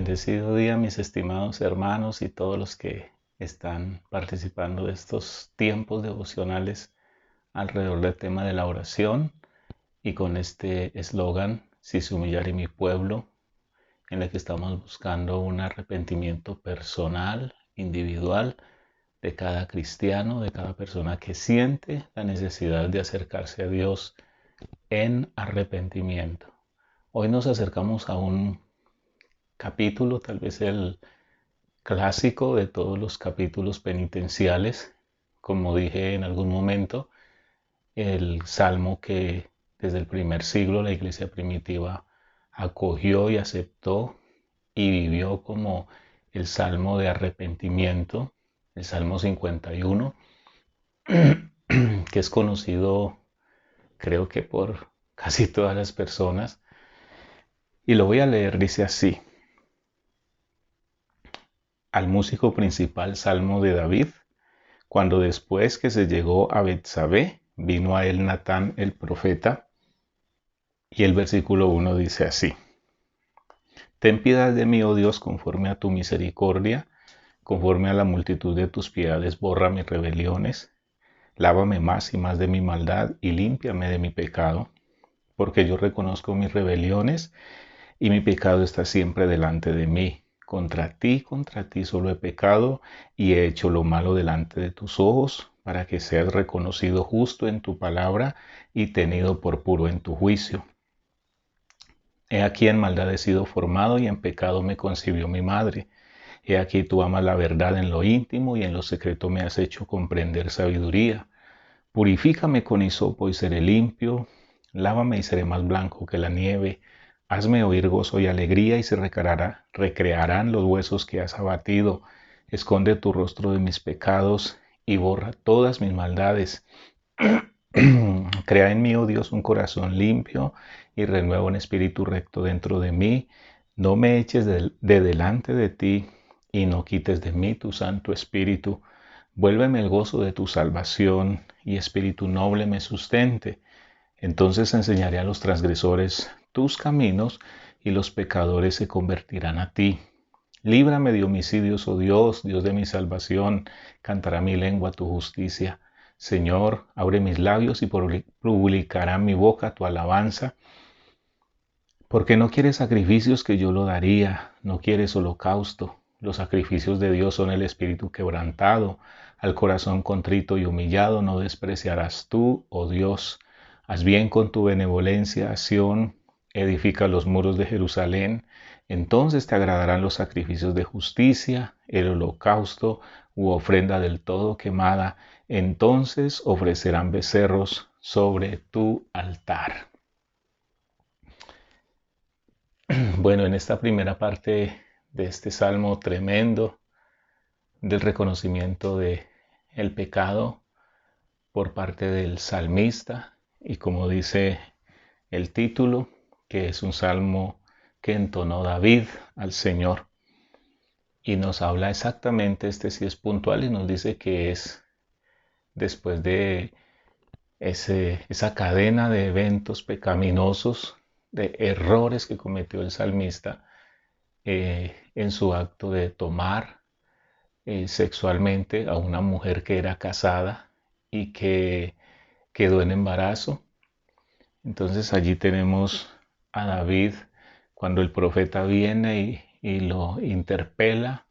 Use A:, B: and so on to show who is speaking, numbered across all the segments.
A: Bendecido día, mis estimados hermanos y todos los que están participando de estos tiempos devocionales alrededor del tema de la oración y con este eslogan, si se humillare mi pueblo, en el que estamos buscando un arrepentimiento personal, individual, de cada cristiano, de cada persona que siente la necesidad de acercarse a Dios en arrepentimiento. Hoy nos acercamos a un capítulo, tal vez el clásico de todos los capítulos penitenciales, como dije en algún momento, el salmo que desde el primer siglo la iglesia primitiva acogió y aceptó y vivió como el salmo de arrepentimiento, el Salmo 51, que es conocido creo que por casi todas las personas. Y lo voy a leer, dice así: al músico principal, salmo de David, cuando después que se llegó a Betsabé, vino a él Natán el profeta, y el versículo 1 dice así: ten piedad de mí, oh Dios, conforme a tu misericordia, conforme a la multitud de tus piedades, borra mis rebeliones, lávame más y más de mi maldad y límpiame de mi pecado, porque yo reconozco mis rebeliones y mi pecado está siempre delante de mí. Contra ti solo he pecado y he hecho lo malo delante de tus ojos, para que seas reconocido justo en tu palabra y tenido por puro en tu juicio. He aquí en maldad he sido formado y en pecado me concibió mi madre. He aquí tú amas la verdad en lo íntimo y en lo secreto me has hecho comprender sabiduría. Purifícame con hisopo y seré limpio, lávame y seré más blanco que la nieve. Hazme oír gozo y alegría y se recrearán los huesos que has abatido. Esconde tu rostro de mis pecados y borra todas mis maldades. Crea en mí, oh Dios, un corazón limpio y renueva un espíritu recto dentro de mí. No me eches de delante de ti y no quites de mí tu Santo Espíritu. Vuélveme el gozo de tu salvación y espíritu noble me sustente. Entonces enseñaré a los transgresores tus caminos y los pecadores se convertirán a ti. Líbrame de homicidios, oh Dios, Dios de mi salvación, cantará mi lengua tu justicia. Señor, abre mis labios y publicará mi boca tu alabanza. Porque no quieres sacrificios que yo lo daría, no quieres holocausto. Los sacrificios de Dios son el espíritu quebrantado, al corazón contrito y humillado no despreciarás tú, oh Dios. Haz bien con tu benevolencia, Sión, edifica los muros de Jerusalén. Entonces te agradarán los sacrificios de justicia, el holocausto u ofrenda del todo quemada. Entonces ofrecerán becerros sobre tu altar. Bueno, en esta primera parte de este salmo tremendo del reconocimiento de el pecado por parte del salmista, y como dice el título, que es un salmo que entonó David al Señor, y nos habla exactamente, este sí es puntual, y nos dice que es después de esa cadena de eventos pecaminosos, de errores que cometió el salmista, en su acto de tomar sexualmente a una mujer que era casada y que quedó en embarazo. Entonces allí tenemos a David cuando el profeta viene y lo interpela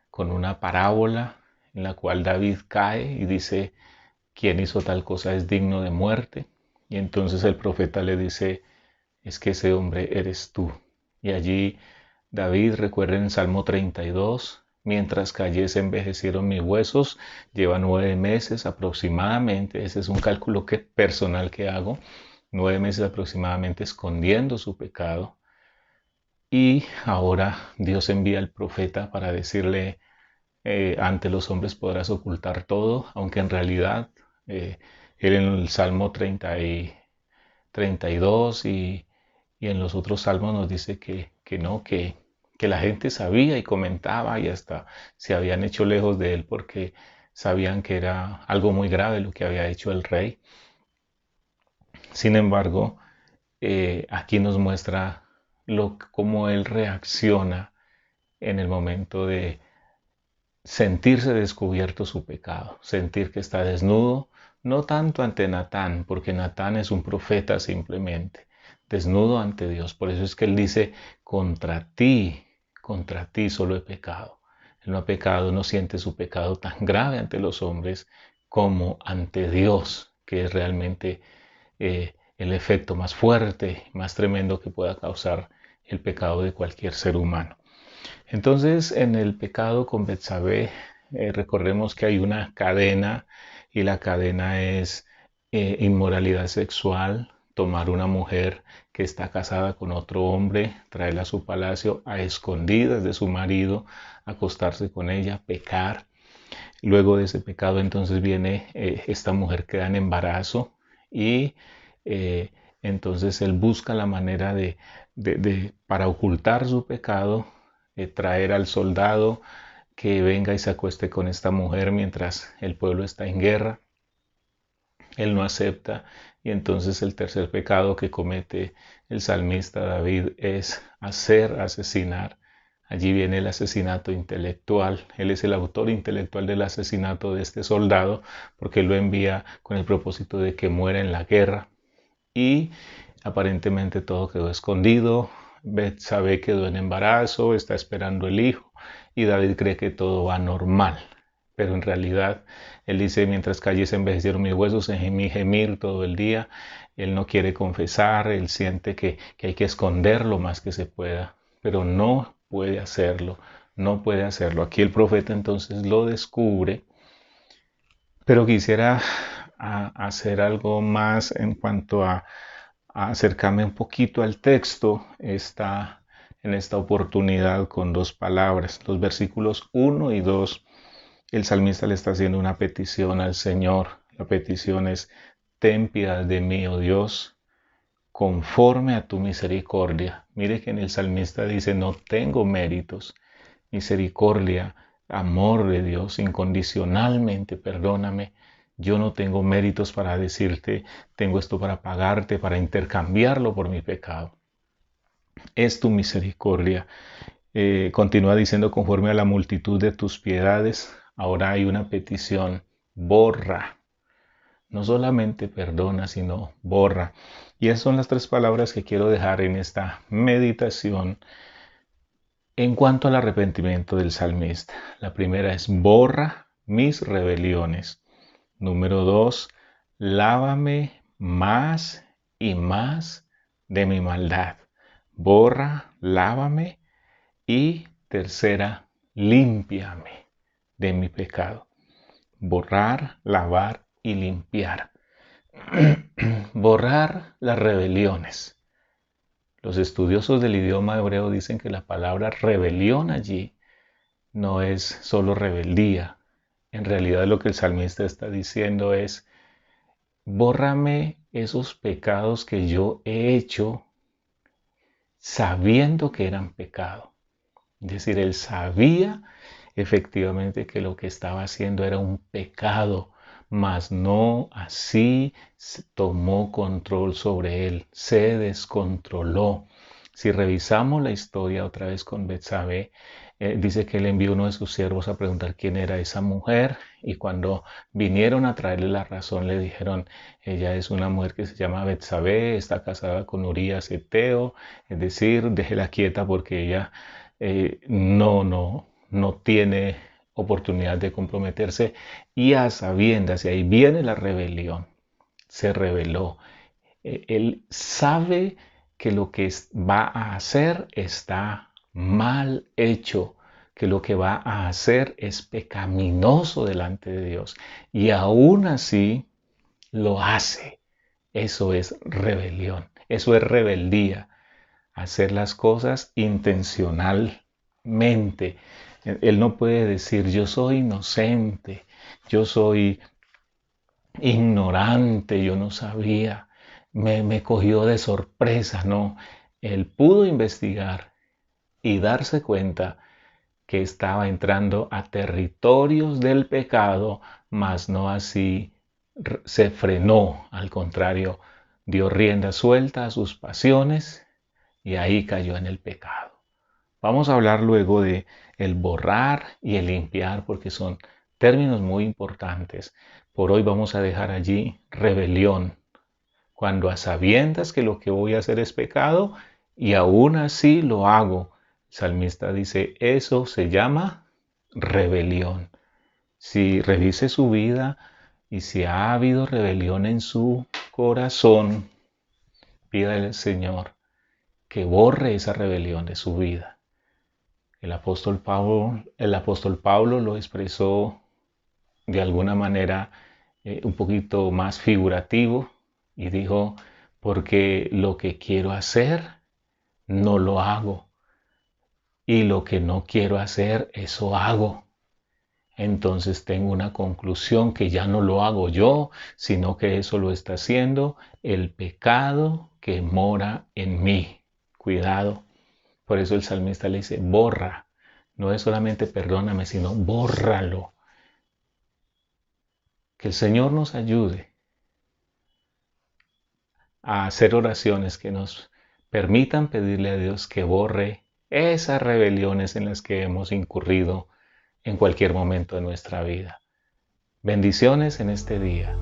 A: con una parábola en la cual David cae y dice: quien hizo tal cosa es digno de muerte. Y entonces el profeta le dice: es que ese hombre eres tú. Y allí David recuerda en Salmo 32: mientras callé se envejecieron mis huesos, lleva 9 meses aproximadamente, ese es un cálculo personal que hago, 9 meses aproximadamente escondiendo su pecado. Y ahora Dios envía al profeta para decirle: ante los hombres podrás ocultar todo, aunque en realidad él en el Salmo 32 y en los otros salmos nos dice que no, que la gente sabía y comentaba y hasta se habían hecho lejos de él porque sabían que era algo muy grave lo que había hecho el rey. Sin embargo, aquí nos muestra cómo él reacciona en el momento de sentirse descubierto su pecado, sentir que está desnudo, no tanto ante Natán, porque Natán es un profeta simplemente, desnudo ante Dios. Por eso es que él dice, contra ti solo he pecado. Él no ha pecado, no siente su pecado tan grave ante los hombres como ante Dios, que es realmente el efecto más fuerte, más tremendo que pueda causar el pecado de cualquier ser humano. Entonces, en el pecado con Betsabé, recordemos que hay una cadena y la cadena es inmoralidad sexual, tomar una mujer que está casada con otro hombre, traerla a su palacio a escondidas de su marido, acostarse con ella, pecar. Luego de ese pecado entonces viene esta mujer queda en embarazo y eh, entonces él busca la manera para ocultar su pecado, traer al soldado que venga y se acueste con esta mujer mientras el pueblo está en guerra. Él no acepta y entonces el tercer pecado que comete el salmista David es asesinar. Allí viene el asesinato intelectual. Él es el autor intelectual del asesinato de este soldado porque él lo envía con el propósito de que muera en la guerra. Y aparentemente todo quedó escondido. Betsabé quedó en embarazo, está esperando el hijo y David cree que todo va normal. Pero en realidad él dice, mientras calles envejecieron mis huesos, en mi gemir todo el día. Él no quiere confesar, él siente que hay que esconder lo más que se pueda, pero no puede hacerlo, no puede hacerlo. Aquí el profeta entonces lo descubre, pero quisiera hacer algo más en cuanto a acercarme un poquito al texto. Está en esta oportunidad con dos palabras, los versículos 1 y 2. El salmista le está haciendo una petición al Señor. La petición es, ten piedad de mí, oh Dios, conforme a tu misericordia. Mire que en el salmista dice, no tengo méritos, misericordia, amor de Dios, incondicionalmente, perdóname. Yo no tengo méritos para decirte, tengo esto para pagarte, para intercambiarlo por mi pecado. Es tu misericordia. Continúa diciendo, conforme a la multitud de tus piedades, ahora hay una petición, borra. No solamente perdona, sino borra. Y esas son las tres palabras que quiero dejar en esta meditación en cuanto al arrepentimiento del salmista. La primera es, borra mis rebeliones. Número 2, lávame más y más de mi maldad. Borra, lávame. Y tercera, límpiame de mi pecado. Borrar, lavar y limpiar. Borrar las rebeliones. Los estudiosos del idioma hebreo dicen que la palabra rebelión allí no es solo rebeldía. En realidad lo que el salmista está diciendo es, bórrame esos pecados que yo he hecho sabiendo que eran pecado. Es decir, él sabía efectivamente que lo que estaba haciendo era un pecado, mas no así tomó control sobre él, se descontroló. Si revisamos la historia otra vez con Betsabé, dice que él envió uno de sus siervos a preguntar quién era esa mujer y cuando vinieron a traerle la razón le dijeron, ella es una mujer que se llama Betsabé, está casada con Urías Eteo, es decir, déjela quieta porque ella no tiene oportunidad de comprometerse y a sabiendas, y ahí viene la rebelión, se rebeló. Él sabe que lo que va a hacer está mal hecho, que lo que va a hacer es pecaminoso delante de Dios y aún así lo hace. Eso es rebelión, eso es rebeldía, hacer las cosas intencionalmente. Él no puede decir yo soy inocente, yo soy ignorante, yo no sabía, me cogió de sorpresa, no. Él pudo investigar y darse cuenta que estaba entrando a territorios del pecado, mas no así se frenó, al contrario, dio rienda suelta a sus pasiones y ahí cayó en el pecado. Vamos a hablar luego de el borrar y el limpiar porque son términos muy importantes. Por hoy vamos a dejar allí rebelión. Cuando a sabiendas que lo que voy a hacer es pecado y aún así lo hago. El salmista dice, eso se llama rebelión. Si revise su vida y si ha habido rebelión en su corazón, pídale al Señor que borre esa rebelión de su vida. El apóstol Pablo lo expresó de alguna manera un poquito más figurativo y dijo, porque lo que quiero hacer, no lo hago. Y lo que no quiero hacer, eso hago. Entonces tengo una conclusión que ya no lo hago yo, sino que eso lo está haciendo el pecado que mora en mí. Cuidado. Por eso el salmista le dice, borra. No es solamente perdóname, sino bórralo. Que el Señor nos ayude a hacer oraciones que nos permitan pedirle a Dios que borre esas rebeliones en las que hemos incurrido en cualquier momento de nuestra vida. Bendiciones en este día.